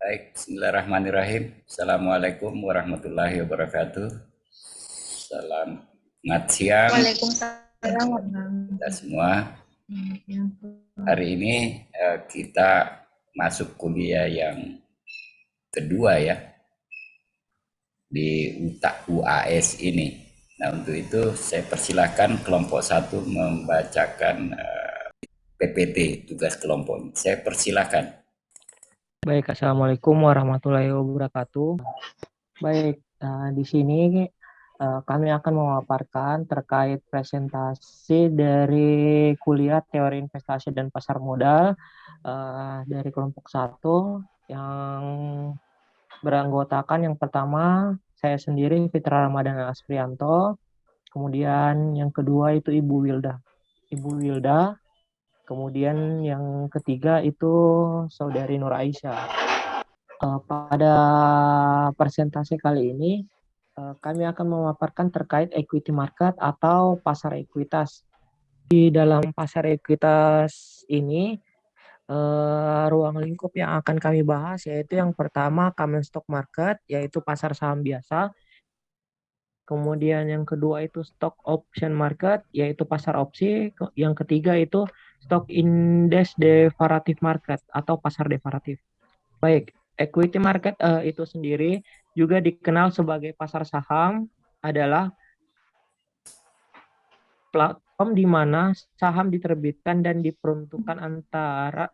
Baik, bismillahirrahmanirrahim. Assalamualaikum warahmatullahi wabarakatuh. Selamat siang Waalaikumsalam kita warahmatullahi semua. wabarakatuh. Hari ini kita masuk kuliah yang kedua ya di UAS ini. Nah, untuk itu saya persilahkan kelompok satu membacakan PPT tugas kelompok. Saya persilahkan. Baik, Assalamualaikum warahmatullahi wabarakatuh. Baik, di sini kami akan memaparkan terkait presentasi dari kuliah teori investasi dan pasar modal dari kelompok satu yang beranggotakan yang pertama saya sendiri Fitra Ramadan Asprianto, kemudian yang kedua itu Ibu Wilda, kemudian yang ketiga itu Saudari Nur Aisyah. Pada presentasi kali ini, kami akan memaparkan terkait equity market atau pasar ekuitas. Di dalam pasar ekuitas ini, ruang lingkup yang akan kami bahas yaitu yang pertama common stock market, yaitu pasar saham biasa. Kemudian yang kedua itu stock option market, yaitu pasar opsi. Yang ketiga itu stock index derivative market atau pasar derivatif. Baik, equity market itu sendiri juga dikenal sebagai pasar saham adalah platform di mana saham diterbitkan dan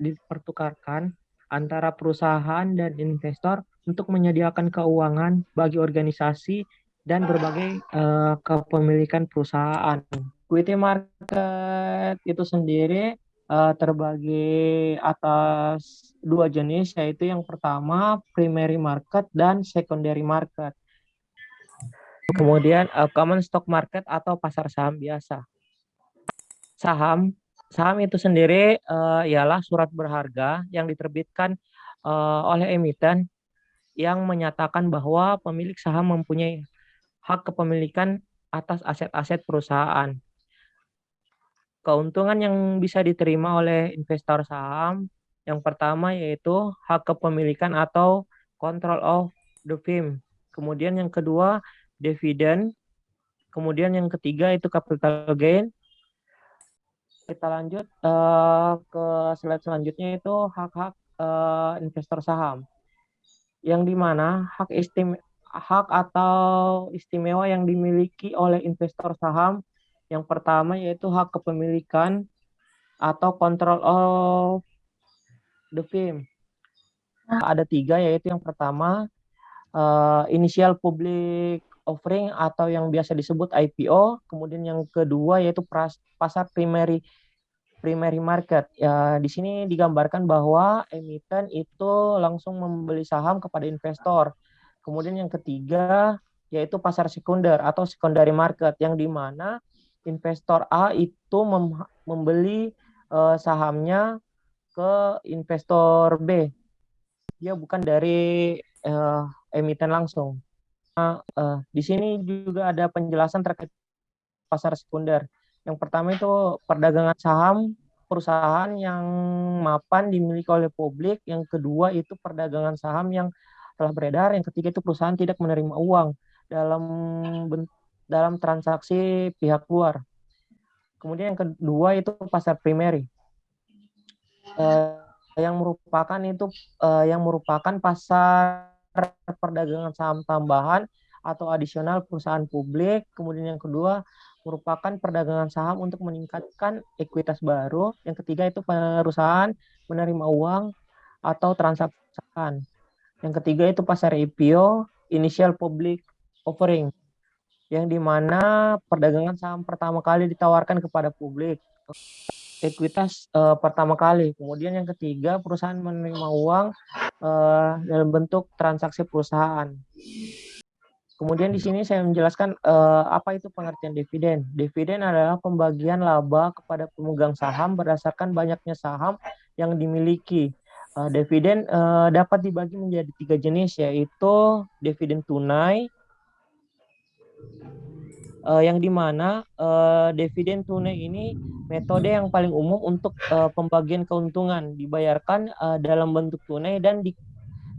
dipertukarkan antara perusahaan dan investor untuk menyediakan keuangan bagi organisasi dan berbagai kepemilikan perusahaan. Equity market itu sendiri terbagi atas dua jenis, yaitu yang pertama primary market dan secondary market. Kemudian common stock market atau pasar saham biasa. Saham itu sendiri ialah surat berharga yang diterbitkan oleh emiten yang menyatakan bahwa pemilik saham mempunyai hak kepemilikan atas aset-aset perusahaan. Keuntungan yang bisa diterima oleh investor saham yang pertama yaitu hak kepemilikan atau control of the firm. Kemudian yang kedua dividen. Kemudian yang ketiga itu capital gain. Kita lanjut ke slide selanjutnya itu hak-hak investor saham. Yang dimana hak atau istimewa yang dimiliki oleh investor saham yang pertama yaitu hak kepemilikan atau control of the firm. Ada tiga, yaitu yang pertama initial public offering atau yang biasa disebut IPO, kemudian yang kedua yaitu pasar primary market. Ya, di sini digambarkan bahwa emiten itu langsung membeli saham kepada investor. Kemudian yang ketiga yaitu pasar sekunder atau secondary market, yang dimana investor A itu membeli sahamnya ke investor B. Dia bukan dari emiten langsung. Di sini juga ada penjelasan terkait pasar sekunder. Yang pertama itu perdagangan saham perusahaan yang mapan dimiliki oleh publik. Yang kedua itu perdagangan saham yang telah beredar. Yang ketiga itu perusahaan tidak menerima uang dalam dalam transaksi pihak luar. Kemudian yang kedua itu pasar primary. Yang merupakan pasar perdagangan saham tambahan atau adisional perusahaan publik. Kemudian yang kedua merupakan perdagangan saham untuk meningkatkan ekuitas baru. Yang ketiga itu perusahaan menerima uang atau transaksi. Yang ketiga itu pasar IPO, initial public offering, yang dimana perdagangan saham pertama kali ditawarkan kepada publik. Ekuitas pertama kali. Kemudian yang ketiga perusahaan menerima uang dalam bentuk transaksi perusahaan. Kemudian di sini saya menjelaskan apa itu pengertian dividen. Dividen adalah pembagian laba kepada pemegang saham berdasarkan banyaknya saham yang dimiliki. Dividen dapat dibagi menjadi tiga jenis, yaitu dividen tunai, yang dimana dividen tunai ini metode yang paling umum untuk pembagian keuntungan dibayarkan dalam bentuk tunai dan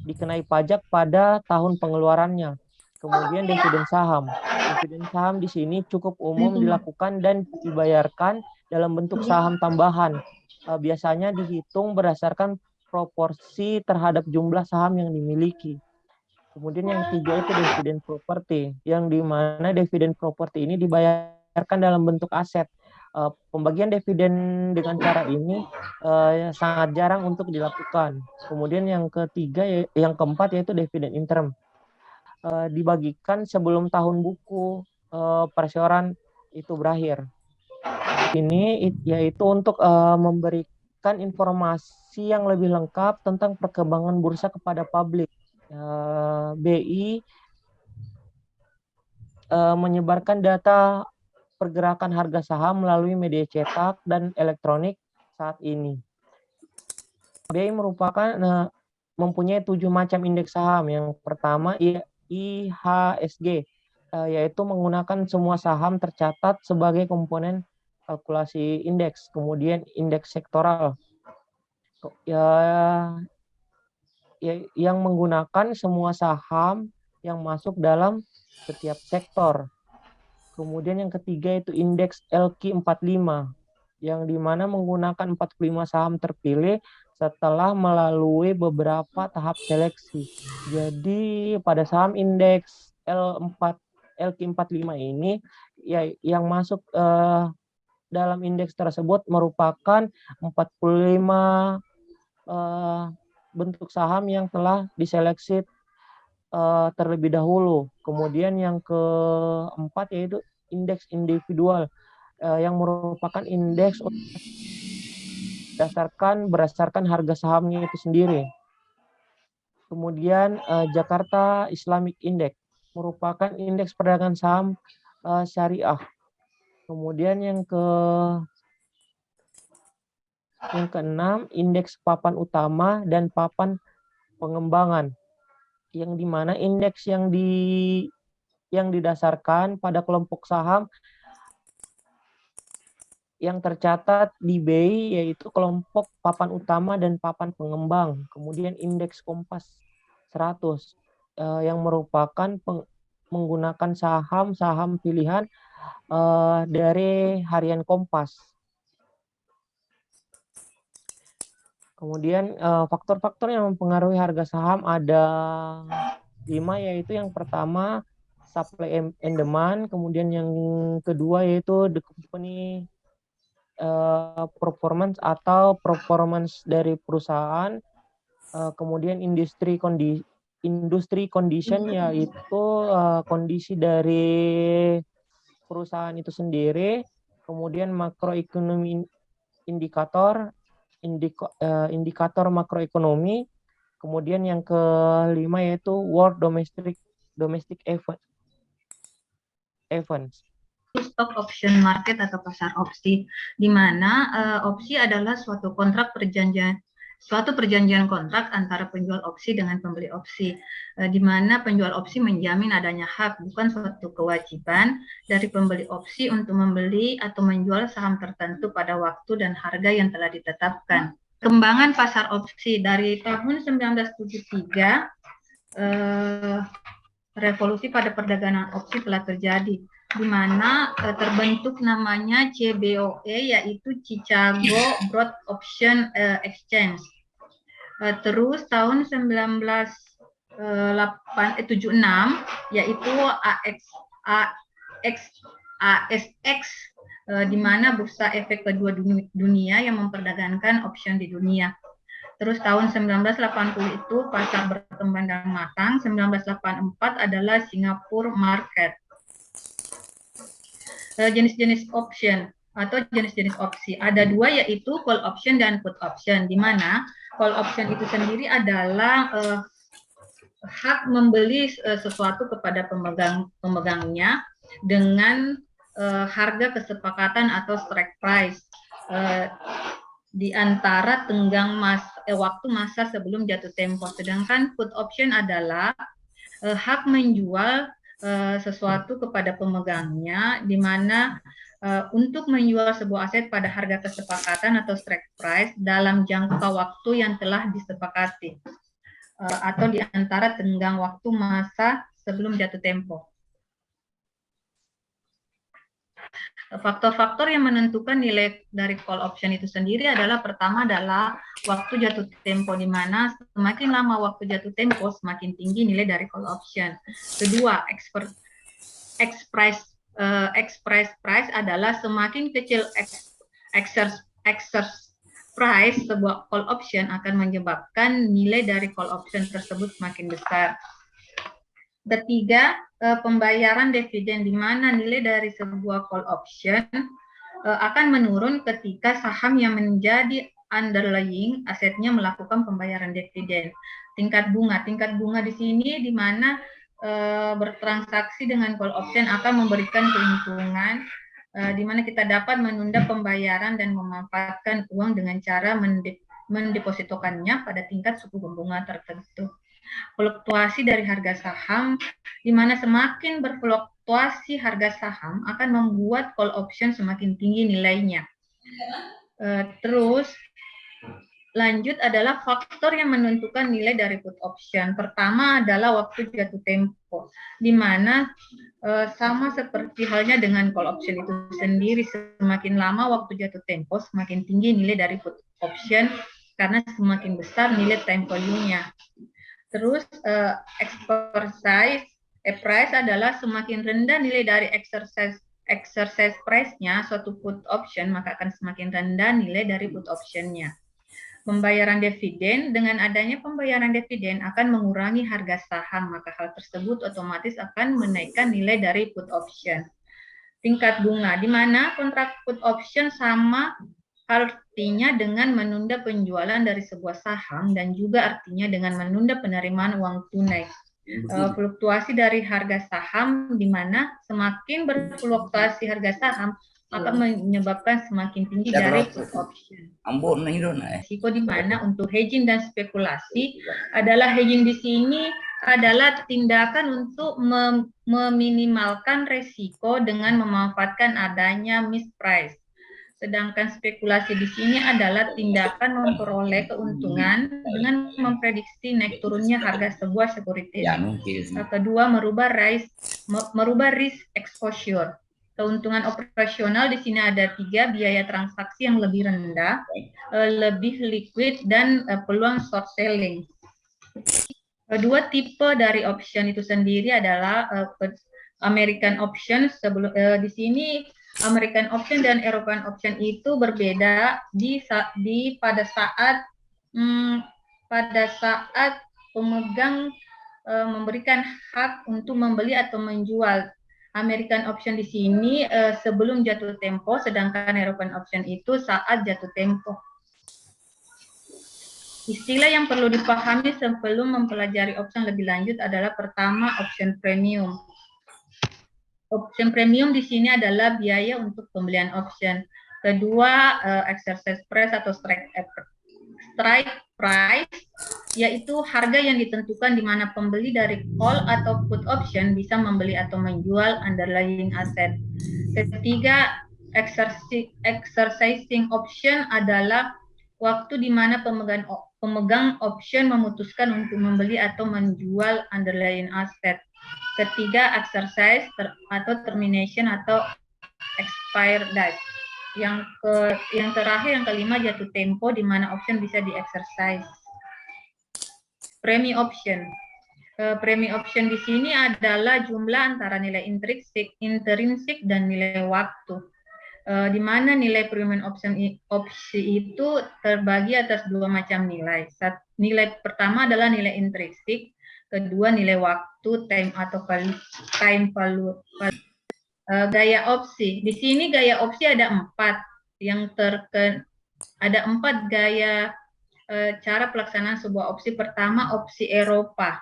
dikenai pajak pada tahun pengeluarannya. Kemudian dividen saham. Dividen saham di sini cukup umum dilakukan dan dibayarkan dalam bentuk saham tambahan. Biasanya dihitung berdasarkan proporsi terhadap jumlah saham yang dimiliki. Kemudian yang ketiga itu dividen properti, yang di mana dividen properti ini dibayarkan dalam bentuk aset. Pembagian dividen dengan cara ini sangat jarang untuk dilakukan. Kemudian yang ketiga, yang keempat yaitu dividen interim. Dibagikan sebelum tahun buku perseroan itu berakhir. Ini yaitu untuk memberikan informasi yang lebih lengkap tentang perkembangan bursa kepada publik. BI menyebarkan data pergerakan harga saham melalui media cetak dan elektronik saat ini. BI merupakan mempunyai 7 macam indeks saham. Yang pertama IHSG, yaitu menggunakan semua saham tercatat sebagai komponen kalkulasi indeks. Kemudian indeks sektoral, yang menggunakan semua saham yang masuk dalam setiap sektor. Kemudian yang ketiga itu indeks LQ45, yang dimana menggunakan 45 saham terpilih setelah melalui beberapa tahap seleksi. Jadi pada saham indeks LQ45 ini ya yang masuk dalam indeks tersebut merupakan 45 bentuk saham yang telah diseleksi terlebih dahulu. Kemudian yang keempat yaitu indeks individual, yang merupakan indeks berdasarkan harga sahamnya itu sendiri. Kemudian Jakarta Islamic Index merupakan indeks perdagangan saham syariah. Kemudian yang keenam indeks papan utama dan papan pengembangan, yang dimana indeks yang didasarkan pada kelompok saham yang tercatat di BI, yaitu kelompok papan utama dan papan pengembang. Kemudian indeks Kompas 100 yang merupakan menggunakan saham-saham pilihan dari harian Kompas. Kemudian faktor-faktor yang mempengaruhi harga saham ada 5, yaitu yang pertama supply and demand, kemudian yang kedua yaitu the company performance atau performance dari perusahaan, kemudian industry condition yaitu kondisi dari perusahaan itu sendiri, kemudian makroekonomi indikator makroekonomi, kemudian yang kelima yaitu world domestic events. Stock option market atau pasar opsi, di mana opsi adalah suatu perjanjian kontrak antara penjual opsi dengan pembeli opsi, di mana penjual opsi menjamin adanya hak, bukan suatu kewajiban dari pembeli opsi untuk membeli atau menjual saham tertentu pada waktu dan harga yang telah ditetapkan. Kembangan pasar opsi dari tahun 1973, revolusi pada perdagangan opsi telah terjadi, di mana terbentuk namanya CBOE, yaitu Chicago Broad Option Exchange. Terus tahun 1976 yaitu ASX, di mana bursa efek kedua dunia yang memperdagangkan option di dunia. Terus tahun 1980 itu pasar berkembang dan matang. 1984 adalah Singapore Market. Jenis-jenis option atau jenis-jenis opsi ada 2, yaitu call option dan put option, di mana call option itu sendiri adalah hak membeli sesuatu kepada pemegangnya dengan harga kesepakatan atau strike price di antara tenggang waktu masa sebelum jatuh tempo. Sedangkan put option adalah hak menjual sesuatu kepada pemegangnya, di mana untuk menjual sebuah aset pada harga kesepakatan atau strike price dalam jangka waktu yang telah disepakati. atau di antara tenggang waktu masa sebelum jatuh tempo. Faktor-faktor yang menentukan nilai dari call option itu sendiri adalah pertama adalah waktu jatuh tempo, di mana semakin lama waktu jatuh tempo semakin tinggi nilai dari call option. Kedua, express price adalah semakin kecil exercise price sebuah call option akan menyebabkan nilai dari call option tersebut semakin besar. Ketiga, pembayaran dividen, di mana nilai dari sebuah call option akan menurun ketika saham yang menjadi underlying asetnya melakukan pembayaran dividen. Tingkat bunga di sini di mana bertransaksi dengan call option akan memberikan keuntungan, di mana kita dapat menunda pembayaran dan memanfaatkan uang dengan cara mendepositokannya pada tingkat suku bunga tertentu. Fluktuasi dari harga saham, di mana semakin berfluktuasi harga saham akan membuat call option semakin tinggi nilainya. Terus lanjut adalah faktor yang menentukan nilai dari put option. Pertama adalah waktu jatuh tempo, di mana sama seperti halnya dengan call option itu sendiri, semakin lama waktu jatuh tempo semakin tinggi nilai dari put option karena semakin besar nilai time value-nya. Terus exercise price adalah semakin rendah nilai dari exercise price-nya suatu put option, maka akan semakin rendah nilai dari put option-nya. Pembayaran dividen, dengan adanya pembayaran dividen akan mengurangi harga saham, maka hal tersebut otomatis akan menaikkan nilai dari put option. Tingkat bunga, di mana kontrak put option sama artinya dengan menunda penjualan dari sebuah saham dan juga artinya dengan menunda penerimaan uang tunai. Fluktuasi dari harga saham, di mana semakin berfluktuasi harga saham akan menyebabkan semakin tinggi dari put option. Risiko di mana untuk hedging dan spekulasi adalah hedging di sini adalah tindakan untuk meminimalkan risiko dengan memanfaatkan adanya misprice. Sedangkan spekulasi di sini adalah tindakan memperoleh keuntungan dengan memprediksi naik turunnya harga sebuah sekuritis. Kedua, merubah risk exposure. Keuntungan operasional di sini ada 3, biaya transaksi yang lebih rendah, lebih liquid, dan peluang short selling. Dua tipe dari option itu sendiri adalah American option. Di sini American option dan European option itu berbeda pada saat pemegang memberikan hak untuk membeli atau menjual. American option di sini sebelum jatuh tempo, sedangkan European option itu saat jatuh tempo. Istilah yang perlu dipahami sebelum mempelajari option lebih lanjut adalah pertama, option premium. Option premium di sini adalah biaya untuk pembelian option. Kedua, exercise price atau strike price, yaitu harga yang ditentukan di mana pembeli dari call atau put option bisa membeli atau menjual underlying asset. Ketiga, exercising option adalah waktu di mana pemegang option memutuskan untuk membeli atau menjual underlying asset. Ketiga, exercise atau termination atau expire date. Yang terakhir, yang kelima, jatuh tempo, di mana option bisa di-exercise. Premi option. Premi option di sini adalah jumlah antara nilai intrinsik, dan nilai waktu. Di mana nilai premium opsi itu terbagi atas 2 macam nilai. Nilai pertama adalah nilai intrinsik, kedua nilai waktu, time value. Gaya opsi. Di sini gaya opsi ada 4. Ada 4 gaya cara pelaksanaan sebuah opsi. Pertama, opsi Eropa,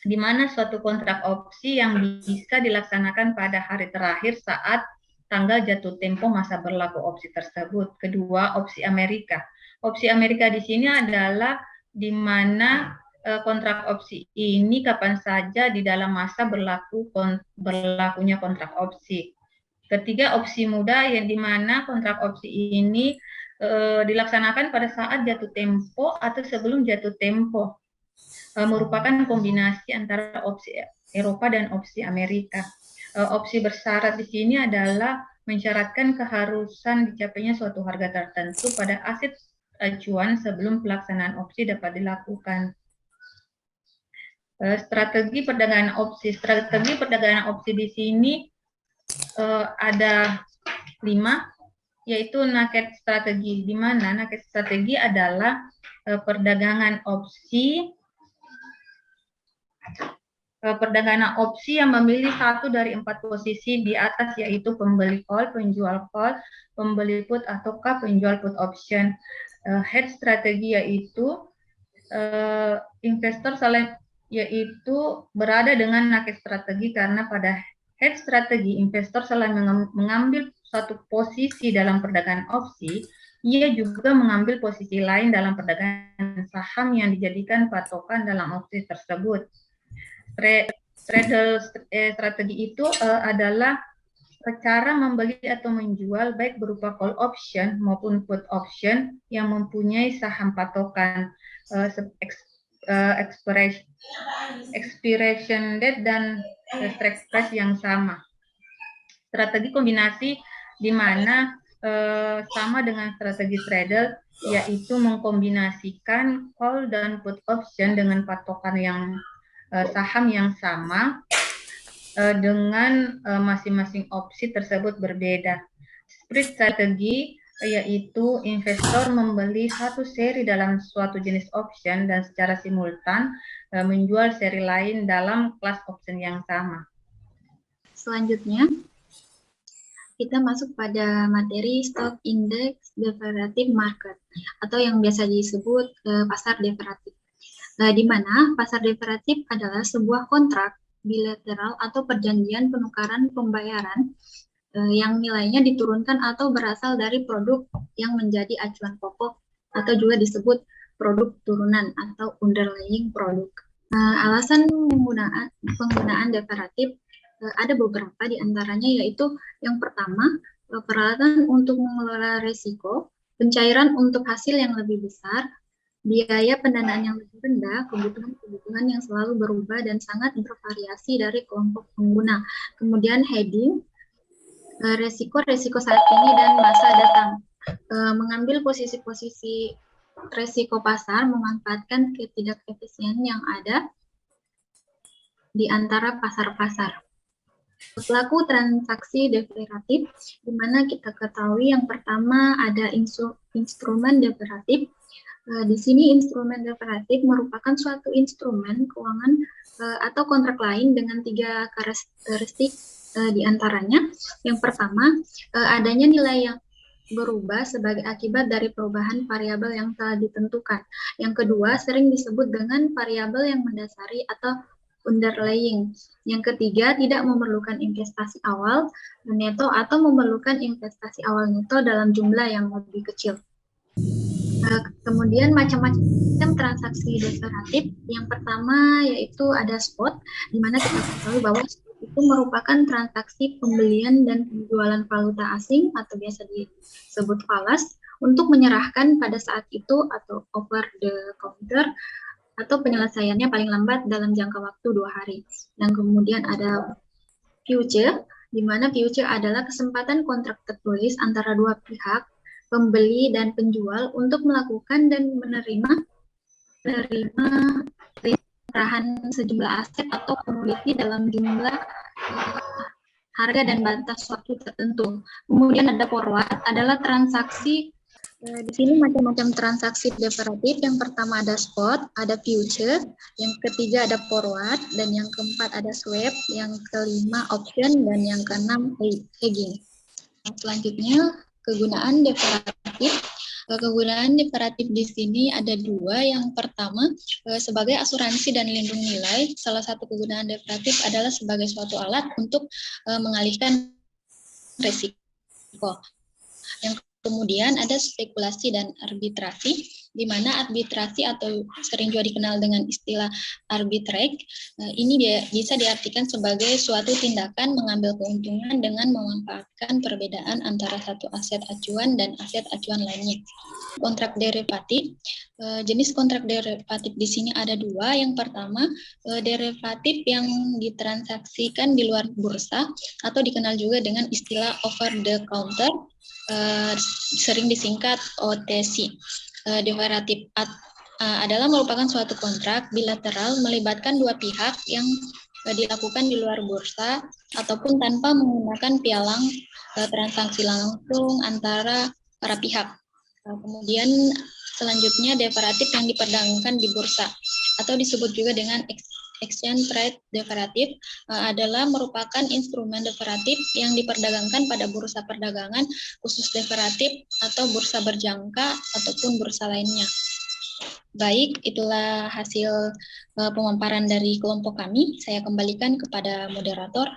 di mana suatu kontrak opsi yang bisa dilaksanakan pada hari terakhir saat tanggal jatuh tempo masa berlaku opsi tersebut. Kedua, opsi Amerika. Opsi Amerika di sini adalah di mana kontrak opsi ini kapan saja di dalam masa berlakunya kontrak opsi. Ketiga, opsi muda, yang di mana kontrak opsi ini dilaksanakan pada saat jatuh tempo atau sebelum jatuh tempo. merupakan kombinasi antara opsi Eropa dan opsi Amerika. Opsi bersyarat di sini adalah mensyaratkan keharusan dicapainya suatu harga tertentu pada aset acuan sebelum pelaksanaan opsi dapat dilakukan. Strategi perdagangan opsi. Strategi perdagangan opsi di sini ada 5, yaitu naked strategi, di mana naked strategi adalah perdagangan opsi yang memilih satu dari 4 posisi di atas, yaitu pembeli call, penjual call, pembeli put, ataukah penjual put option. Hedge strategi yaitu investor yaitu berada dengan naked strategi, karena pada hedge strategi investor selain mengambil suatu posisi dalam perdagangan opsi, ia juga mengambil posisi lain dalam perdagangan saham yang dijadikan patokan dalam opsi tersebut. Straddle strategi itu adalah cara membeli atau menjual baik berupa call option maupun put option yang mempunyai saham patokan, expiration date dan strike price yang sama. Strategi kombinasi di mana sama dengan strategi straddle, yaitu mengkombinasikan call dan put option dengan patokan yang saham yang sama dengan masing-masing opsi tersebut berbeda. Split strategi yaitu investor membeli satu seri dalam suatu jenis option dan secara simultan menjual seri lain dalam kelas option yang sama. Selanjutnya, kita masuk pada materi stock index derivative market atau yang biasa disebut pasar derivatif. Di mana pasar derivatif adalah sebuah kontrak bilateral atau perjanjian penukaran pembayaran yang nilainya diturunkan atau berasal dari produk yang menjadi acuan pokok atau juga disebut produk turunan atau underlying produk. Alasan penggunaan derivatif ada beberapa, di antaranya yaitu yang pertama, peralatan untuk mengelola risiko, pencairan untuk hasil yang lebih besar, biaya pendanaan yang lebih rendah, kebutuhan yang selalu berubah dan sangat bervariasi dari kelompok pengguna. Kemudian hedging, resiko saat ini dan masa datang. Mengambil posisi-posisi resiko pasar, memanfaatkan ketidakefisien yang ada di antara pasar-pasar. Pelaku transaksi derivatif, di mana kita ketahui yang pertama ada instrumen derivatif. Di sini instrumen derivatif merupakan suatu instrumen keuangan atau kontrak lain dengan 3 karakteristik, di antaranya yang pertama, adanya nilai yang berubah sebagai akibat dari perubahan variabel yang telah ditentukan. Yang kedua, sering disebut dengan variabel yang mendasari atau underlying. Yang ketiga, tidak memerlukan investasi awal neto atau memerlukan investasi awal neto dalam jumlah yang lebih kecil. Kemudian macam-macam transaksi derivatif. Yang pertama yaitu ada spot, di mana kita ketahui bahwa spot itu merupakan transaksi pembelian dan penjualan valuta asing atau biasa disebut falas untuk menyerahkan pada saat itu atau over the counter, atau penyelesaiannya paling lambat dalam jangka waktu 2 hari. Dan kemudian ada future, di mana future adalah kesempatan kontrak tertulis antara 2 pihak, pembeli dan penjual, untuk melakukan dan menerima penyerahan sejumlah aset atau komoditi dalam jumlah harga dan batas waktu tertentu. Kemudian ada forward, adalah transaksi. Di sini macam-macam transaksi derivatif. Yang pertama ada spot, ada future, yang ketiga ada forward, dan yang keempat ada swap, yang kelima option, dan yang keenam hedging. Selanjutnya kegunaan derivatif. Kegunaan derivatif di sini ada 2. Yang pertama, sebagai asuransi dan lindung nilai. Salah satu kegunaan derivatif adalah sebagai suatu alat untuk mengalihkan risiko. Yang kemudian ada spekulasi dan arbitrasi. di mana arbitrasi atau sering juga dikenal dengan istilah arbitrage, ini bisa diartikan sebagai suatu tindakan mengambil keuntungan dengan memanfaatkan perbedaan antara satu aset acuan dan aset acuan lainnya. Kontrak derivatif, jenis kontrak derivatif di sini ada dua. Yang pertama, derivatif yang ditransaksikan di luar bursa atau dikenal juga dengan istilah over the counter, sering disingkat OTC. Derivatif adalah merupakan suatu kontrak bilateral melibatkan dua pihak yang dilakukan di luar bursa ataupun tanpa menggunakan pialang transaksi langsung antara para pihak. Kemudian selanjutnya derivatif yang diperdagangkan di bursa atau disebut juga dengan exchange trade derivatif adalah merupakan instrumen derivatif yang diperdagangkan pada bursa perdagangan khusus derivatif atau bursa berjangka ataupun bursa lainnya. Baik, itulah hasil pemaparan dari kelompok kami. Saya kembalikan kepada moderator.